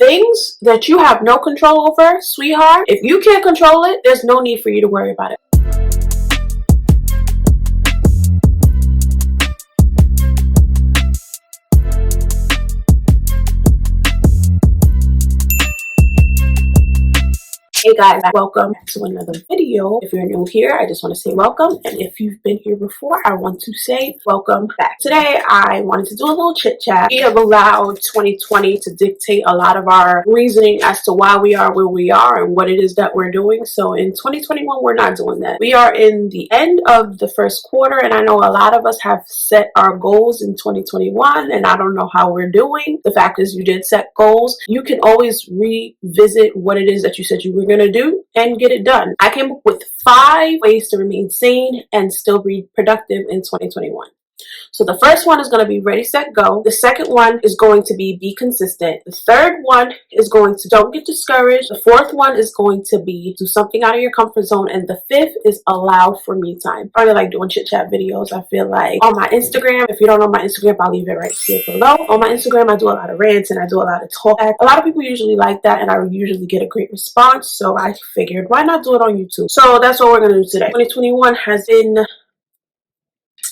things that you have no control over, sweetheart, if you can't control it, there's no need for you to worry about it. Hey guys, welcome to another video. If you're new here, I just want to say welcome, and if you've been here before, I want to say welcome back. Today I wanted to do a little chit chat. We have allowed 2020 to dictate a lot of our reasoning as to why we are where we are and what it is that we're doing. So in 2021, we're not doing that. We are in the end of the first quarter, and I know a lot of us have set our goals in 2021, and I don't know how we're doing. The fact is, you did set goals. You can always revisit what it is that you said you were going to do and get it done. I came up with 5 ways to remain sane and still be productive in 2021. So the first one is going to be ready, set, go. The second one is going to be consistent. The third one is going to don't get discouraged. The fourth one is going to be do something out of your comfort zone. And the fifth is allow for me time. I really like doing chit chat videos. I feel like on my Instagram, if you don't know my Instagram, I'll leave it right here below. On my Instagram, I do a lot of rants and I do a lot of talk. A lot of people usually like that, and I usually get a great response. So I figured, why not do it on YouTube? So that's what we're going to do today. 2021 has been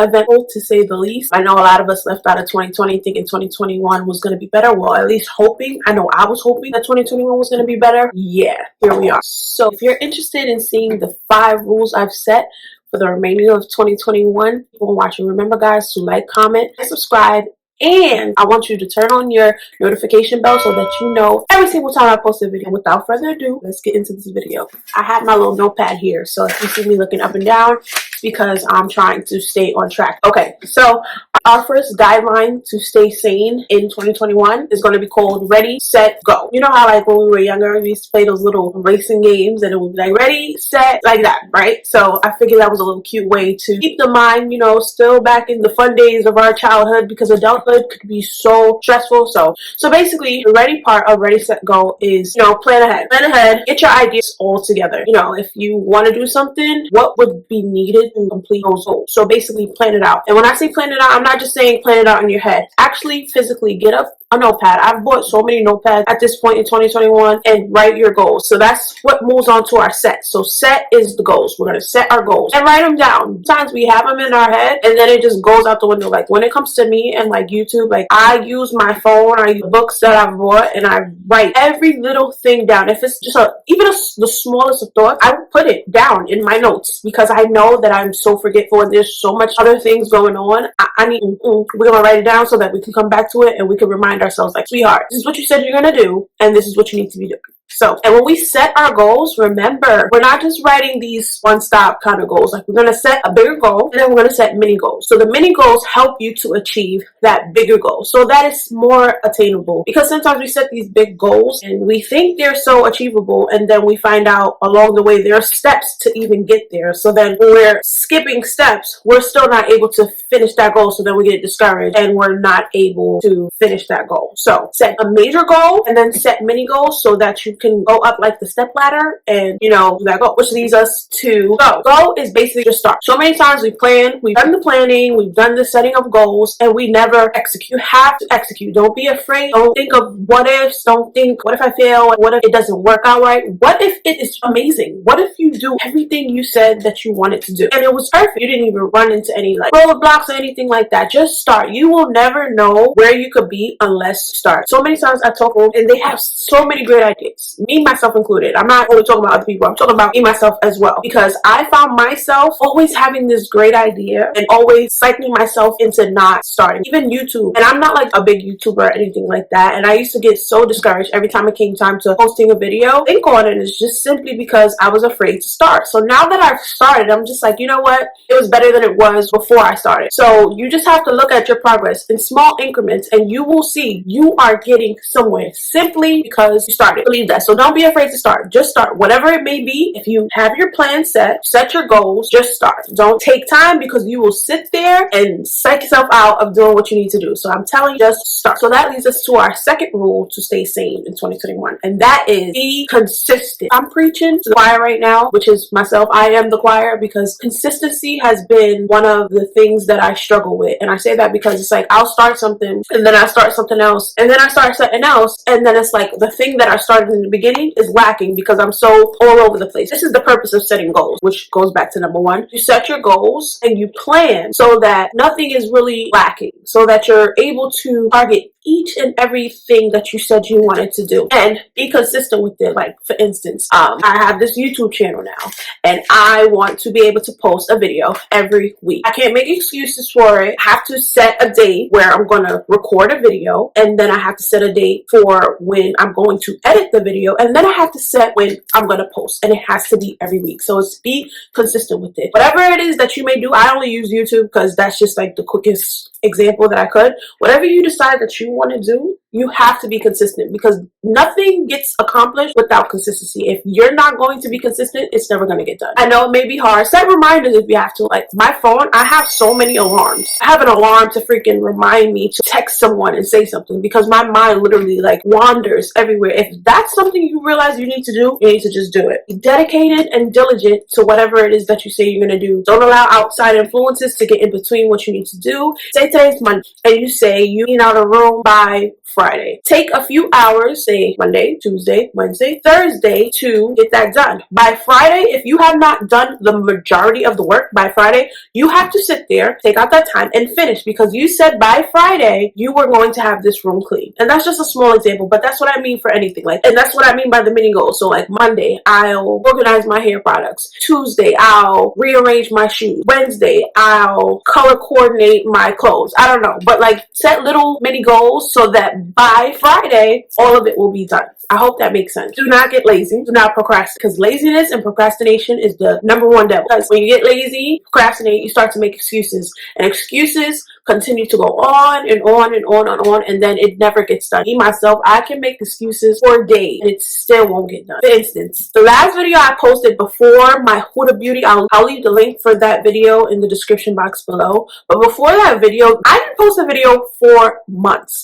eventful, to say the least. I know a lot of us left out of 2020 thinking 2021 was going to be better. Well, at least hoping. I know I was hoping that 2021 was going to be better. Yeah, here we are. So if you're interested in seeing the 5 rules I've set for the remainder of 2021, keep on watching. Remember, guys, to like, comment, and subscribe. And I want you to turn on your notification bell so that you know every single time I post a video. Without further ado, let's get into this video. I have my little notepad here, so if you see me looking up and down, it's because I'm trying to stay on track. Okay, so our first guideline to stay sane in 2021 is going to be called ready, set, go. You know how like when we were younger, we used to play those little racing games and it would be like ready, set, like that, right? So I figured that was a little cute way to keep the mind, you know, still back in the fun days of our childhood, because adulthood could be so stressful. So basically, the ready part of ready, set, go is, you know, plan ahead, get your ideas all together. You know, if you want to do something, what would be needed to complete those goals? So basically, plan it out. And when I say plan it out, I'm not just saying plan it out in your head. Actually, physically get up a notepad. I've bought so many notepads at this point in 2021, and write your goals. So that's what moves on to our set. So set is the goals. We're going to set our goals and write them down. Sometimes we have them in our head and then it just goes out the window. Like when it comes to me and like YouTube, like I use my phone, I use books that I've bought, and I write every little thing down. If it's just the smallest of thoughts, I will put it down in my notes, because I know that I'm so forgetful and there's so much other things going on. I need, we're going to write it down so that we can come back to it and we can remind ourselves, like, sweetheart, this is what you said you're going to do, and this is what you need to be doing. So, and when we set our goals, remember, we're not just writing these one-stop kind of goals. Like, we're going to set a bigger goal, and then we're going to set mini goals. So the mini goals help you to achieve that bigger goal, so that is more attainable. Because sometimes we set these big goals and we think they're so achievable, and then we find out along the way there are steps to even get there. So then when we're skipping steps, we're still not able to finish that goal. So then we get discouraged and we're not able to finish that goal. So set a major goal and then set mini goals so that you can go up like the step ladder and, you know, that goal, which leads us to go. Go is basically just start. So many times we've done the planning, we've done the setting of goals, and we never execute. You have to execute. Don't be afraid. Don't think of what ifs. Don't think, what if I fail? What if it doesn't work out right? What if it is amazing? What if you do everything you said that you wanted to do and it was perfect? You didn't even run into any like roadblocks or anything like that. Just start. You will never know where you could be unless you start. So many times I talk to them and they have so many great ideas. Me, myself included. I'm not only talking about other people. I'm talking about me, myself as well. Because I found myself always having this great idea and always cycling myself into not starting. Even YouTube. And I'm not like a big YouTuber or anything like that. And I used to get so discouraged every time it came time to posting a video. Think on it is just simply because I was afraid to start. So now that I've started, I'm just like, you know what? It was better than it was before I started. So you just have to look at your progress in small increments and you will see you are getting somewhere simply because you started. Believe that. Yeah, so don't be afraid to start. Just start. Whatever it may be, if you have your plan set your goals, just start. Don't take time, because you will sit there and psych yourself out of doing what you need to do. So I'm telling you, just start. So that leads us to our second rule to stay sane in 2021, and that is be consistent. I'm preaching to the choir right now, which is myself. I am the choir, because consistency has been one of the things that I struggle with. And I say that because it's like I'll start something, and then I start something else, and then I start something else, and then it's like the thing that I started in the beginning is lacking because I'm so all over the place. This is the purpose of setting goals, which goes back to number one. You set your goals and you plan so that nothing is really lacking, so that you're able to target each and everything that you said you wanted to do and be consistent with it. Like, for instance, I have this YouTube channel now, and I want to be able to post a video every week. I can't make excuses for it. I have to set a date where I'm going to record a video, and then I have to set a date for when I'm going to edit the video, and then I have to set when I'm going to post, and it has to be every week. So it's be consistent with it. Whatever it is that you may do, I only use YouTube because that's just like the quickest example that I could. Whatever you decide that you want to do, you have to be consistent, because nothing gets accomplished without consistency. If you're not going to be consistent, it's never going to get done. I know it may be hard. Set reminders if you have to. Like my phone, I have so many alarms. I have an alarm to freaking remind me to text someone and say something, because my mind literally like wanders everywhere. If that's something you realize you need to do, you need to just do it. Be dedicated and diligent to whatever it is that you say you're going to do. Don't allow outside influences to get in between what you need to do. Say today's Monday, and you say you clean out a room by Friday. Take a few hours, say Monday, Tuesday, Wednesday, Thursday, to get that done. By Friday, if you have not done the majority of the work by Friday, you have to sit there, take out that time, and finish, because you said by Friday you were going to have this room clean. And that's just a small example, but that's what I mean for anything. Like, and that's what I mean by the mini goals. So like Monday, I'll organize my hair products. Tuesday, I'll rearrange my shoes. Wednesday, I'll color coordinate my clothes. I don't know, but like set little mini goals so that by Friday, all of it will be done. I hope that makes sense. Do not get lazy. Do not procrastinate, because laziness and procrastination is the number one devil. Because when you get lazy, procrastinate, you start to make excuses, and excuses continue to go on and on and on and on, and then it never gets done. Me, myself, I can make excuses for days and it still won't get done. For instance, the last video I posted before my Huda Beauty, I'll leave the link for that video in the description box below. But before that video, I didn't post a video for months.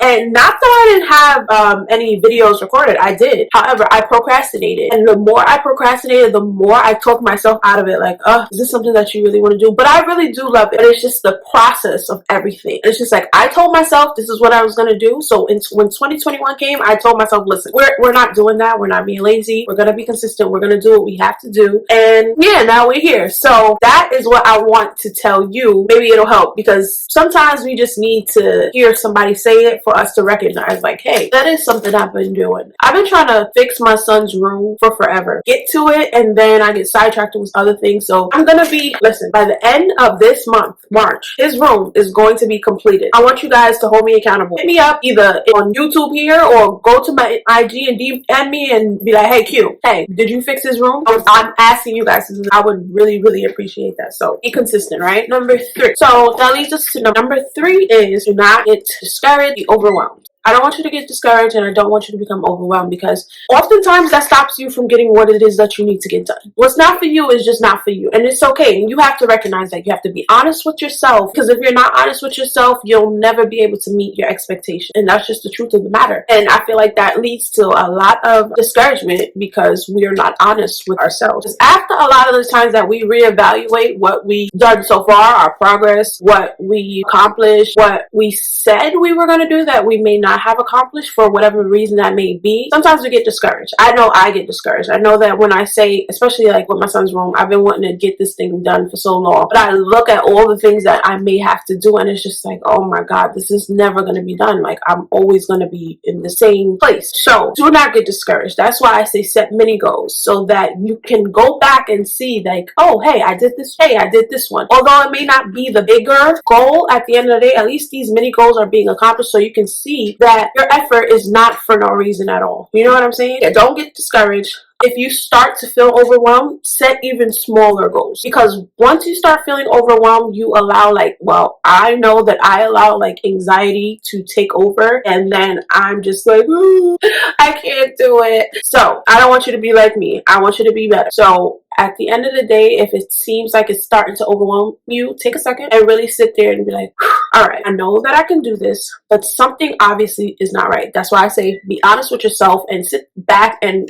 And not that I didn't have any videos recorded. I did. However, I procrastinated. And the more I procrastinated, the more I talked myself out of it. Like, is this something that you really want to do? But I really do love it. But it's just the process of everything. It's just like, I told myself this is what I was going to do. So when 2021 came, I told myself, listen, we're not doing that. We're not being lazy. We're going to be consistent. We're going to do what we have to do. And yeah, now we're here. So that is what I want to tell you. Maybe it'll help, because sometimes we just need to hear somebody say it for us to recognize, like, hey, that is something I've been doing. I've been trying to fix my son's room for forever. Get to it, and then I get sidetracked with other things. So I'm going to be, listen, by the end of this month, March, his room is going to be completed. I want you guys to hold me accountable. Hit me up either on YouTube here, or go to my IG and DM me and be like, hey Q, hey, did you fix his room? I'm asking you guys. I would really, really appreciate that. So be consistent, right? Number 3. So that leads us to number 3 is do not get discouraged, be overwhelmed. I don't want you to get discouraged, and I don't want you to become overwhelmed, because oftentimes that stops you from getting what it is that you need to get done. What's not for you is just not for you, and it's okay. And you have to recognize that. You have to be honest with yourself, because if you're not honest with yourself, you'll never be able to meet your expectations, and that's just the truth of the matter. And I feel like that leads to a lot of discouragement, because we are not honest with ourselves. Because after a lot of the times that we reevaluate what we've done so far, our progress, what we accomplished, what we said we were going to do that we may not have accomplished for whatever reason that may be, sometimes we get discouraged. I know I get discouraged. I know that when I say, especially like with my son's room, I've been wanting to get this thing done for so long, but I look at all the things that I may have to do, and it's just like, oh my God, this is never going to be done. Like, I'm always going to be in the same place. So do not get discouraged. That's why I say set mini goals, so that you can go back and see, like, oh, hey, I did this. Hey, I did this one. Although it may not be the bigger goal at the end of the day, at least these mini goals are being accomplished, so you can see that your effort is not for no reason at all. You know what I'm saying? Yeah, don't get discouraged. If you start to feel overwhelmed, set even smaller goals, because once you start feeling overwhelmed, you allow, like, well, I know that I allow like anxiety to take over, and then I'm just like, ooh, I can't do it. So I don't want you to be like me. I want you to be better. So at the end of the day, if it seems like it's starting to overwhelm you, take a second and really sit there and be like, all right, I know that I can do this, but something obviously is not right. That's why I say be honest with yourself and sit back and,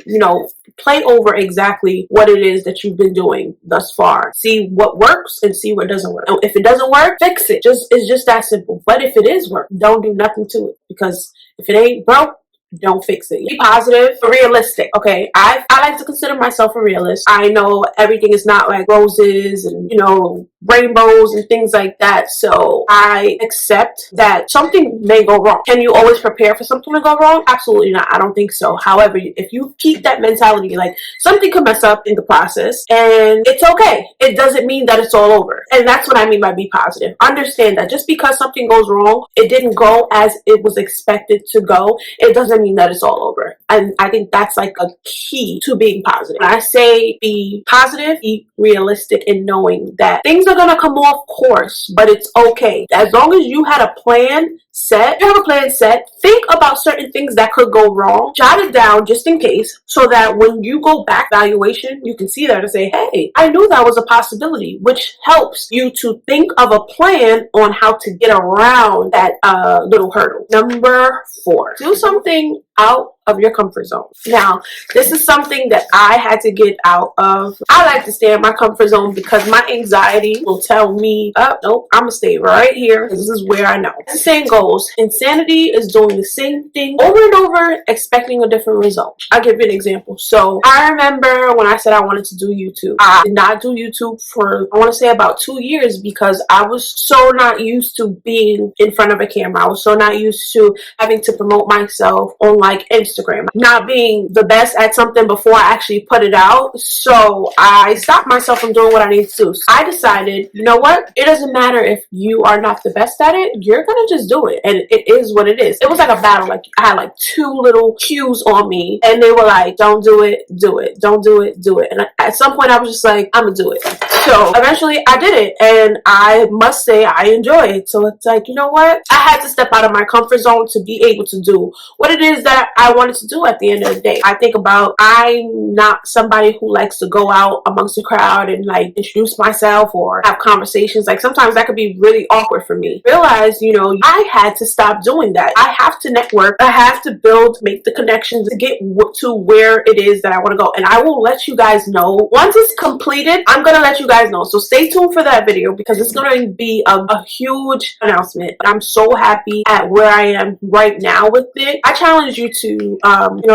play over exactly what it is that you've been doing thus far. See what works and see what doesn't work. And if it doesn't work, fix it. It's just that simple. But if it is work, don't do nothing to it, because if it ain't broke, don't fix it. Be positive, realistic. Okay, I like to consider myself a realist. I know everything is not like roses and rainbows and things like that. So I accept that something may go wrong. Can you always prepare for something to go wrong? Absolutely not. I don't think so. However, if you keep that mentality, like something could mess up in the process and it's okay. It doesn't mean that it's all over. And that's what I mean by be positive. Understand that just because something goes wrong, it didn't go as it was expected to go, it doesn't mean that it's all over. And I think that's like a key to being positive. When I say be positive, be realistic in knowing that things are gonna come off course, but it's okay. As long as you had a plan set, think about certain things that could go wrong, jot it down just in case, so that when you go back evaluation, you can see that and say, hey, I knew that was a possibility, which helps you to think of a plan on how to get around that little hurdle. Number 4, do something out of your comfort zone. Now, this is something that I had to get out of. I like to stay in my comfort zone because my anxiety will tell me, oh, nope, I'm gonna stay right here because this is where I know. The saying goes, insanity is doing the same thing over and over, expecting a different result. I'll give you an example. So I remember when I said I wanted to do YouTube. I did not do YouTube for, I want to say, about 2 years because I was so not used to being in front of a camera. I was so not used to having to promote myself on like Instagram, not being the best at something before I actually put it out. So I stopped myself from doing what I need to do. So I decided, you know what? It doesn't matter if you are not the best at it. You're gonna just do it, and it is what it is. It was like a battle. Like I had like 2 little cues on me, and they were like, "Don't do it, do it. Don't do it, do it." And at some point, I was just like, "I'm gonna do it." So eventually, I did it, and I must say I enjoy it. So it's like, you know what? I had to step out of my comfort zone to be able to do what it is that I wanted to do at the end of the day. I think about, I'm not somebody who likes to go out amongst the crowd and like introduce myself or have conversations. Like sometimes that could be really awkward for me. Realize, I had to stop doing that. I have to network. I have to build, make the connections to get to where it is that I want to go. And I will let you guys know once it's completed. I'm going to let you guys know. So stay tuned for that video because it's going to be a huge announcement. But I'm so happy at where I am right now with it. I challenge you to,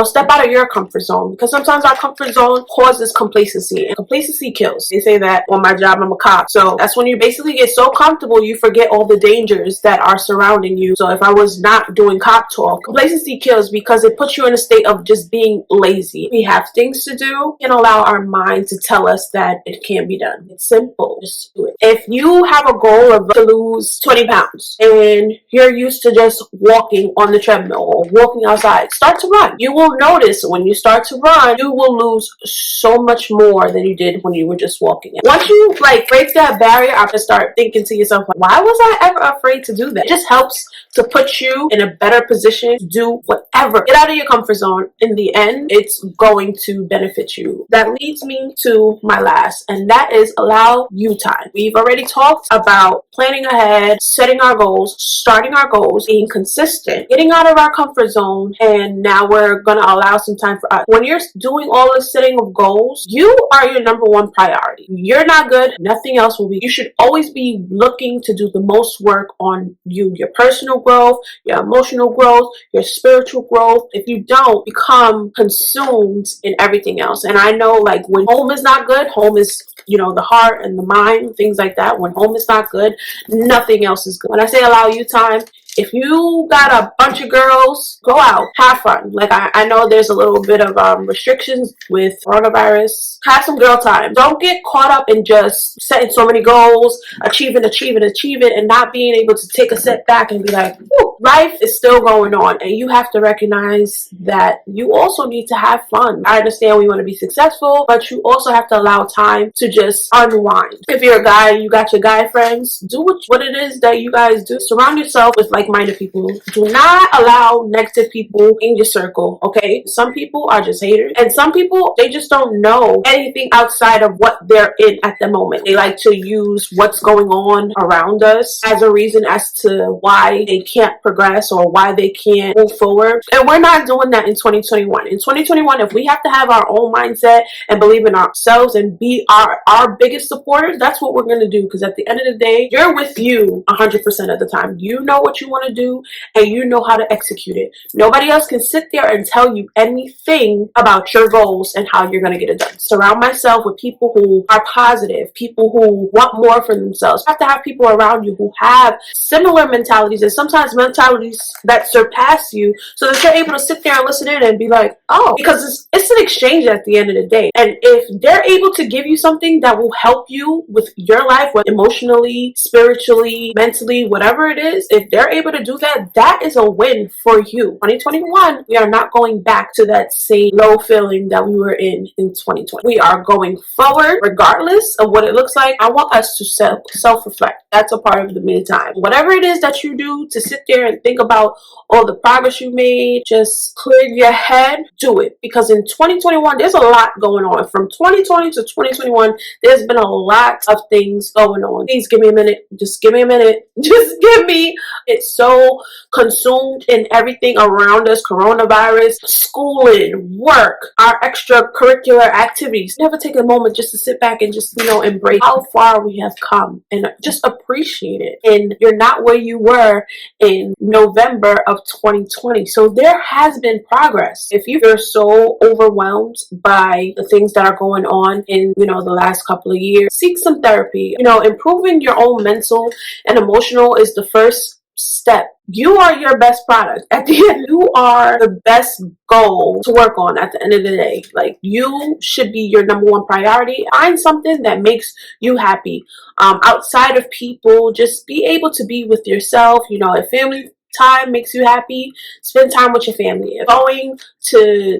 step out of your comfort zone, because sometimes our comfort zone causes complacency, and complacency kills. They say that on my job, I'm a cop. So that's when you basically get so comfortable, you forget all the dangers that are surrounding you. So if I was not doing cop talk, complacency kills because it puts you in a state of just being lazy. We have things to do and allow our mind to tell us that it can't be done. It's simple. Just do it. If you have a goal of to lose 20 pounds and you're used to just walking on the treadmill or walking outside, start to run. You will notice when you start to run, you will lose so much more than you did when you were just walking. Once you break that barrier, I have to start thinking to yourself, why was I ever afraid to do that? It just helps to put you in a better position to do whatever. Get out of your comfort zone. In the end, it's going to benefit you. That leads me to my last, and that is allow you time. We've already talked about planning ahead, setting our goals, starting our goals, being consistent, getting out of our comfort zone, and now we're going to allow some time for us. When you're doing all the setting of goals, you are your number one priority. You're not good, nothing else will be. You should always be looking to do the most work on you, your personal growth, your emotional growth, your spiritual growth. If you don't, become consumed in everything else. And I know when home is not good, home is the heart and the mind, things like that. When home is not good, nothing else is good. When I say allow you time, If you got a bunch of girls, go out, have fun. Like I know there's a little bit of restrictions with coronavirus. Have some girl time. Don't get caught up in just setting so many goals, achieving, and not being able to take a step back and be like, whew, life is still going on, and you have to recognize that you also need to have fun. I understand we want to be successful, but you also have to allow time to just unwind. If you're a guy, you got your guy friends, do what it is that you guys do. Surround yourself with like-minded people. Do not allow negative people in your circle, okay? Some people are just haters, and some people, they just don't know anything outside of what they're in at the moment. They like to use what's going on around us as a reason as to why they can't progress or why they can't move forward. And we're not doing that in 2021. In 2021, if we have to have our own mindset and believe in ourselves and be our biggest supporters, that's what we're going to do. Because at the end of the day, you're with you 100% of the time. You know what you want to do and you know how to execute it. Nobody else can sit there and tell you anything about your goals and how you're going to get it done. Surround myself with people who are positive, people who want more for themselves. You have to have people around you who have similar mentalities and sometimes mentalities that surpass you, so that you're able to sit there and listen in and be like, oh, because it's an exchange at the end of the day. And if they're able to give you something that will help you with your life, whether emotionally, spiritually, mentally, whatever it is, if they're able to do that, that is a win for you. 2021, we are not going back to that same low feeling that we were in 2020. We are going forward regardless of what it looks like. I want us to self-reflect. That's a part of the meantime. Whatever it is that you do to sit there and think about all the progress you made, just clear your head, do it. Because in 2021, there's a lot going on. From 2020 to 2021, there's been a lot of things going on. Please give me a minute. Just give me a minute. Just give me. It's so consumed in everything around us. Coronavirus, schooling, work, our extracurricular activities. Never take a moment just to sit back and just, embrace how far we have come and just appreciate it. And you're not where you were in November of 2020. So there has been progress. If you're so overwhelmed by the things that are going on in, the last couple of years, seek some therapy. Improving your own mental and emotional is the first step. You are your best product. At the end, you are the best goal to work on at the end of the day. Like, you should be your number one priority. Find something that makes you happy. Outside of people, just be able to be with yourself. If family time makes you happy, spend time with your family. If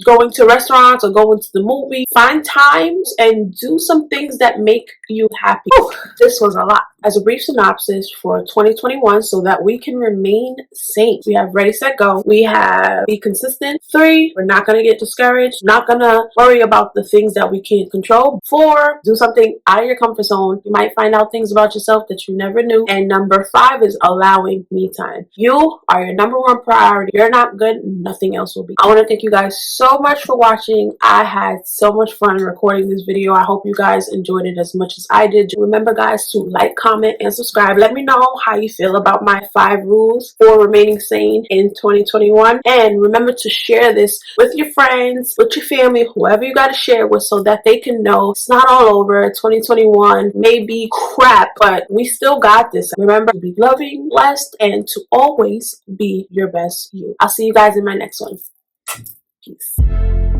going to restaurants or going to the movie, find times and do some things that make you happy. Whew, this was a lot. As a brief synopsis for 2021, so that we can remain sane, we have ready, set, go. We have be consistent. 3, we're not going to get discouraged, not going to worry about the things that we can't control. 4, do something out of your comfort zone. You might find out things about yourself that you never knew. And number 5 is allowing me time. You are your number one priority. You're not good, nothing else will be. I want to thank you guys so much for watching. I had so much fun recording this video. I hope you guys enjoyed it as much as I did. Remember, guys, to like, comment, and subscribe. Let me know how you feel about my 5 rules for remaining sane in 2021. And remember to share this with your friends, with your family, whoever you got to share with, so that they can know it's not all over. 2021 may be crap, but we still got this. Remember to be loving, blessed, and to always be your best you. I'll see you guys in my next one. Peace.